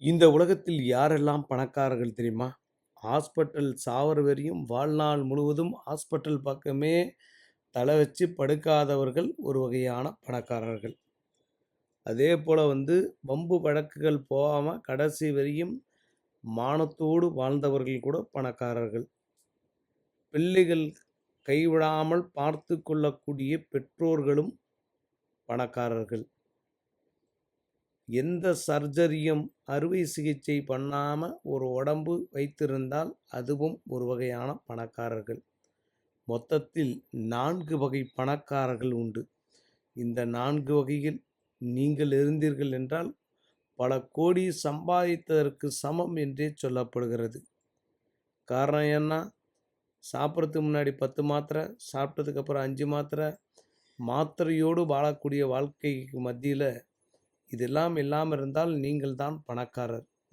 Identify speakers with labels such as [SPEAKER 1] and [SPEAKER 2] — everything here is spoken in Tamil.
[SPEAKER 1] இந்த உலகத்தில் யாரெல்லாம் பணக்காரர்கள் தெரியுமா? ஹாஸ்பிட்டல் சாவர வரையும் வாழ்நாள் முழுவதும் ஹாஸ்பிட்டல் பக்கமே தல வச்சு படுக்காதவர்கள் ஒரு வகையான பணக்காரர்கள். அதேபோல வம்பு வழக்குகள் போகாம கடைசி வரையும் மானத்தோடு வாழ்ந்தவர்கள் கூட பணக்காரர்கள். பிள்ளைகள் கைவிடாமல் பார்த்து கொள்ளக்கூடிய பெற்றோர்களும் பணக்காரர்கள். எந்த சர்ஜரியும் அறுவை சிகிச்சை பண்ணாமல் ஒரு உடம்பு வைத்திருந்தால் அதுவும் ஒரு வகையான பணக்காரர்கள். மொத்தத்தில் 4 வகை பணக்காரர்கள் உண்டு. இந்த 4 வகையில் நீங்கள் இருந்தீர்கள் என்றால் பல கோடி சம்பாதித்ததற்கு சமம் என்றே சொல்லப்படுகிறது. காரணம் என்ன? சாப்பிட்றதுக்கு முன்னாடி 10 மாத்திரை, சாப்பிட்டதுக்கப்புறம் 5 மாத்திரை, மாத்திரையோடு வாழக்கூடிய வாழ்க்கைக்கு மத்தியில் இதெல்லாம் இல்லாமல் இருந்தால் நீங்கள் தான் பணக்காரர்.